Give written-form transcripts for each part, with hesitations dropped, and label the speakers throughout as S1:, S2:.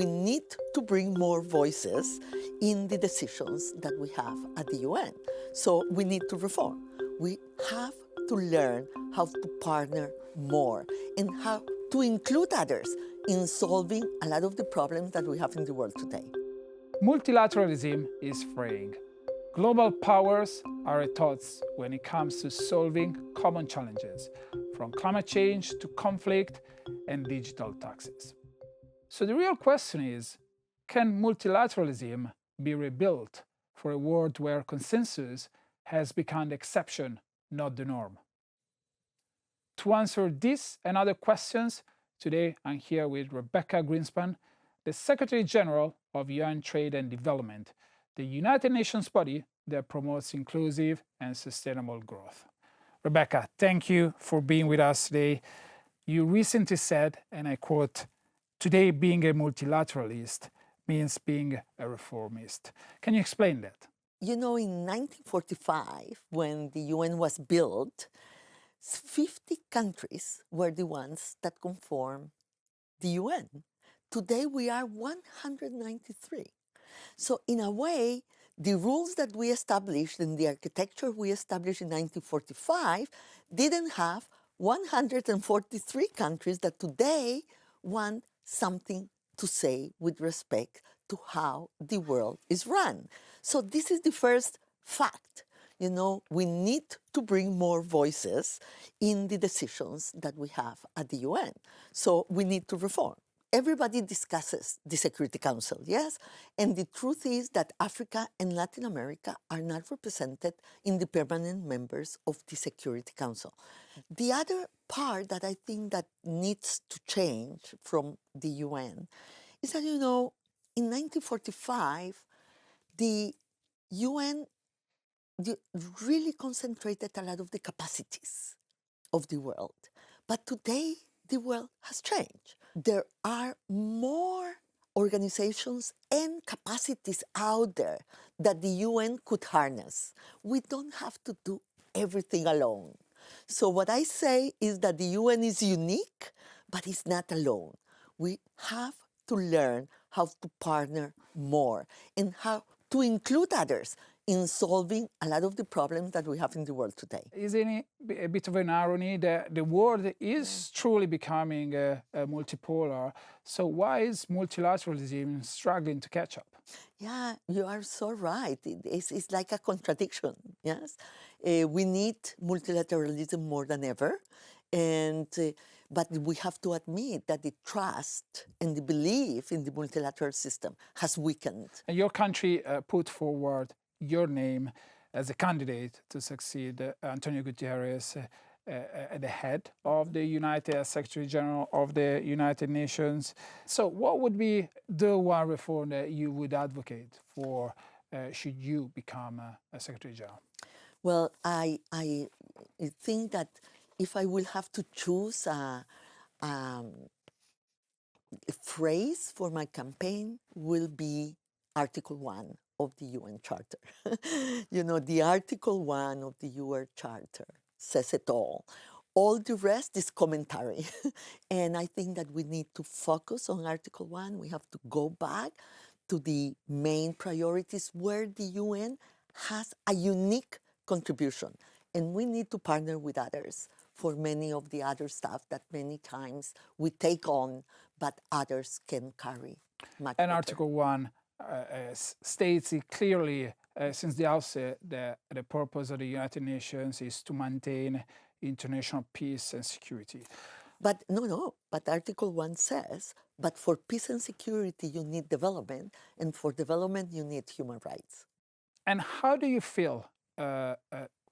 S1: we need to bring more voices in the decisions that we have at the UN. So we need to reform. We have to learn how to partner more and how to include others in solving a lot of the problems that we have in the world today.
S2: Multilateralism is freeing. Global powers are at odds when it comes to solving common challenges, from climate change to conflict and digital taxes. So the real question is, can multilateralism be rebuilt for a world where consensus has become the exception, not the norm? To answer this and other questions, today I'm here with Rebeca Grynspan, the Secretary General of UN Trade and Development, the United Nations body that promotes inclusive and sustainable growth. Rebeca, thank you for being with us today. You recently said, and I quote, "Today being a multilateralist means being a reformist." Can you explain that?
S1: You know, in 1945, when the UN was built, 50 countries were the ones that conform the UN. Today we are 193. So in a way, the rules that we established and the architecture we established in 1945 didn't have 143 countries that today want something to say with respect to how the world is run. So this is the first fact. You know, we need to bring more voices in the decisions that we have at the UN. So we need to reform. Everybody discusses the Security Council, yes? And the truth is that Africa and Latin America are not represented in the permanent members of the Security Council. The other part that I think that needs to change from the UN is that, you know, in 1945, the UN really concentrated a lot of the capacities of the world. But today, the world has changed. There are more organizations and capacities out there that the UN could harness. We don't have to do everything alone. So what I say is that the UN is unique, but it's not alone. We have to learn how to partner more and how to include others in solving a lot of the problems that we have in the world today.
S2: Isn't it a bit of an irony that the world is truly becoming a multipolar? So why is multilateralism struggling to catch up?
S1: Yeah, you are so right. It's like a contradiction, yes? We need multilateralism more than ever, but we have to admit that the trust and the belief in the multilateral system has weakened.
S2: And your country put forward your name as a candidate to succeed António Guterres at the head of the United Secretary General of the United Nations. So what would be the one reform that you would advocate for should you become a Secretary General?
S1: Well, I think that if I will have to choose a phrase for my campaign, will be Article 1 of the UN Charter. You know, the Article 1 of the UN Charter says it all. All the rest is commentary. And I think that we need to focus on Article 1. We have to go back to the main priorities where the UN has a unique contribution. And we need to partner with others for many of the other stuff that many times we take on, but others can carry much
S2: And
S1: better.
S2: Article 1 states it clearly since the outset that the purpose of the United Nations is to maintain international peace and security.
S1: But but Article 1 says, but for peace and security, you need development, and for development, you need human rights.
S2: And how do you feel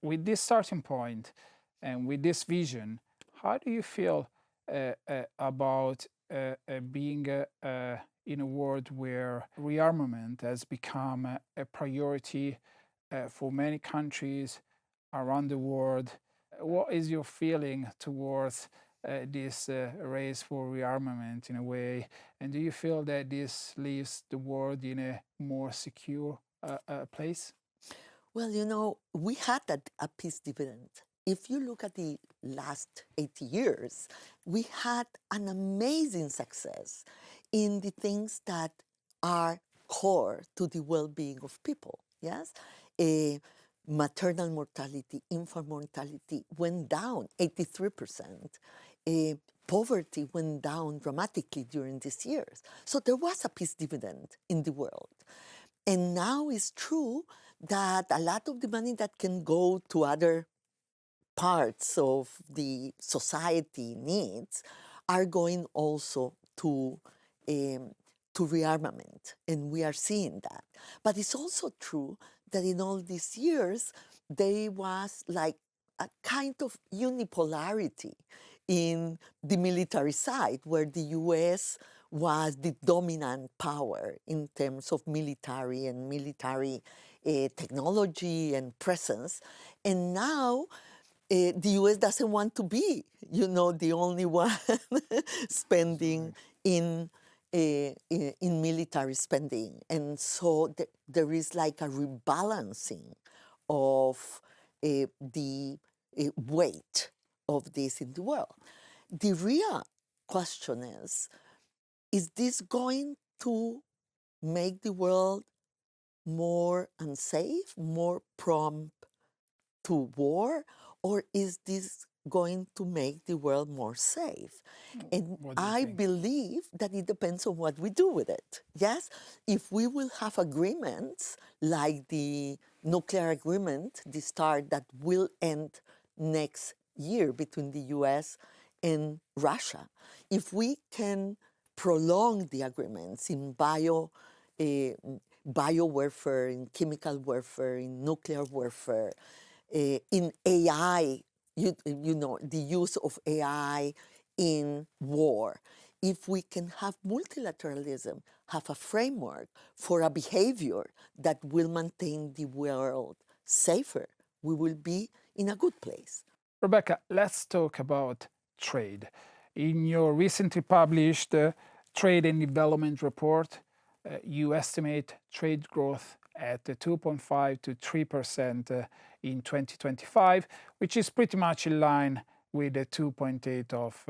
S2: with this starting point and with this vision? How do you feel about being in a world where rearmament has become a priority for many countries around the world? What is your feeling towards this race for rearmament in a way? And do you feel that this leaves the world in a more secure place?
S1: Well, you know, we had a peace dividend. If you look at the last 80 years, we had an amazing success in the things that are core to the well-being of people, yes? Maternal mortality, infant mortality went down 83%. Poverty went down dramatically during these years. So there was a peace dividend in the world. And now it's true that a lot of the money that can go to other parts of the society needs are going also to rearmament, and we are seeing that. But it's also true that in all these years, there was like a kind of unipolarity in the military side, where the US was the dominant power in terms of military and military technology and presence. And now the US doesn't want to be, the only one spending in military spending. And so there is like a rebalancing of the weight of this in the world. The real question is this going to make the world more unsafe, more prompt to war, or is this going to make the world more safe? And
S2: What do you
S1: I
S2: think?
S1: believe that it depends on what we do with it. Yes, if we will have agreements like the nuclear agreement, the START, that will end next year between the US and Russia, if we can prolong the agreements in biowarfare, in chemical warfare, in nuclear warfare, in AI, the use of AI in war. If we can have multilateralism, have a framework for a behavior that will maintain the world safer, we will be in a good place.
S2: Rebecca, let's talk about trade. In your recently published Trade and Development Report, you estimate trade growth at 2.5 to 3% in 2025, which is pretty much in line with the 2.8 of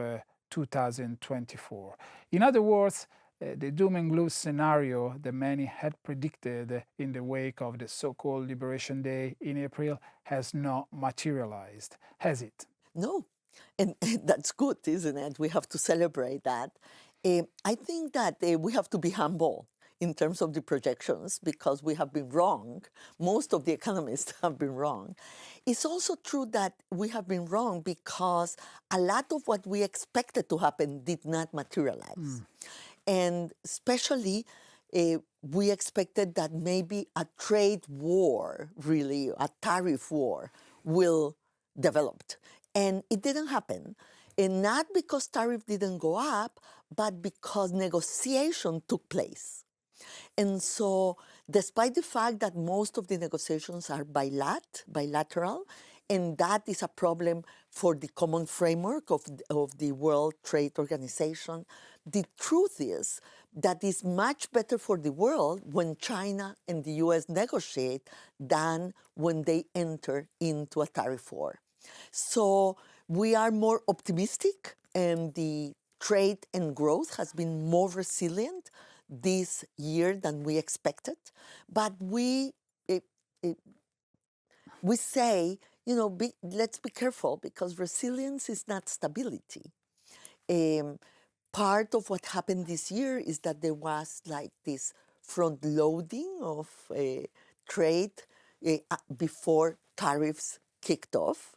S2: 2024. In other words, the doom and gloom scenario that many had predicted in the wake of the so-called Liberation Day in April has not materialized, has it?
S1: No, and that's good, isn't it? We have to celebrate that. I think that we have to be humble in terms of the projections, because we have been wrong. Most of the economists have been wrong. It's also true that we have been wrong because a lot of what we expected to happen did not materialize. And especially, we expected that maybe a trade war, really, a tariff war, will develop. And it didn't happen. And not because tariff didn't go up, but because negotiation took place. And so, despite the fact that most of the negotiations are bilateral, and that is a problem for the common framework of the World Trade Organization, the truth is that it's much better for the world when China and the US negotiate than when they enter into a tariff war. So we are more optimistic, and the trade and growth has been more resilient this year than we expected. But we say, let's be careful, because resilience is not stability. Part of what happened this year is that there was like this front loading of trade before tariffs kicked off.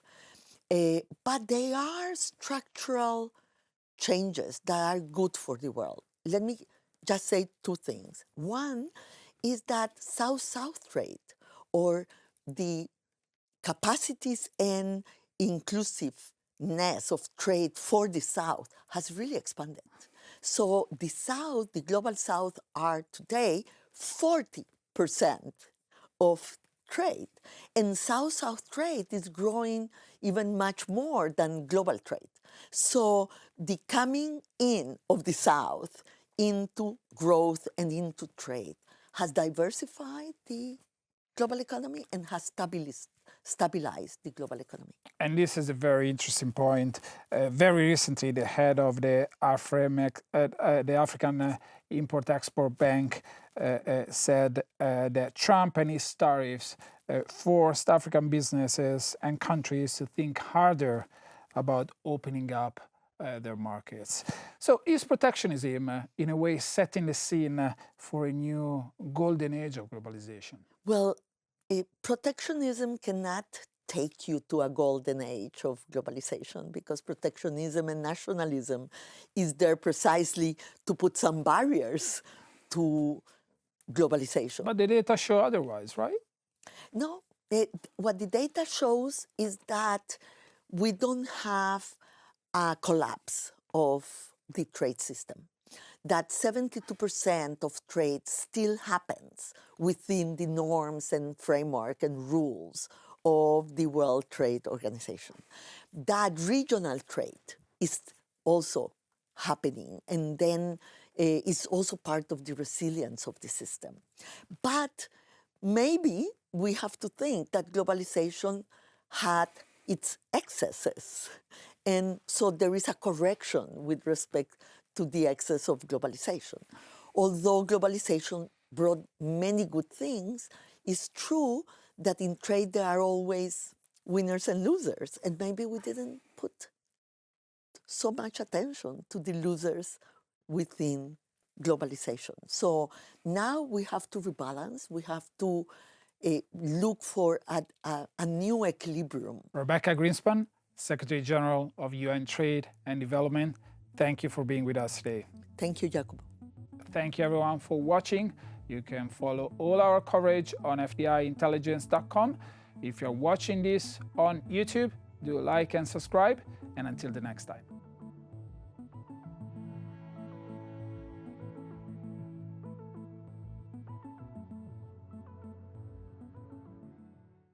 S1: But they are structural changes that are good for the world. Let me just say two things. One is that South-South trade, or the capacities and inclusiveness of trade for the South, has really expanded. So the South, the global South, are today 40% of trade. And South-South trade is growing even much more than global trade. So the coming in of the South into growth and into trade has diversified the global economy and has stabilize the global economy.
S2: And this is a very interesting point. Very recently, the head of the African Import-Export Bank said that Trump and his tariffs forced African businesses and countries to think harder about opening up their markets. So is protectionism, in a way, setting the scene for a new golden age of globalization?
S1: Well, protectionism cannot take you to a golden age of globalization, because protectionism and nationalism is there precisely to put some barriers to globalization.
S2: But the data show otherwise, right?
S1: No, what the data shows is that we don't have a collapse of the trade system, that 72% of trade still happens within the norms and framework and rules of the World Trade Organization. That regional trade is also happening, and then is also part of the resilience of the system. But maybe we have to think that globalization had its excesses. And so there is a correction with respect to the excess of globalization. Although globalization brought many good things, it's true that in trade there are always winners and losers. And maybe we didn't put so much attention to the losers within globalization. So now we have to rebalance. We have to look for a new equilibrium.
S2: Rebeca Grynspan, Secretary General of UN Trade and Development, thank you for being with us today.
S1: Thank you, Jacobo.
S2: Thank you, everyone, for watching. You can follow all our coverage on fdiintelligence.com. If you're watching this on YouTube, do like and subscribe. And until the next time.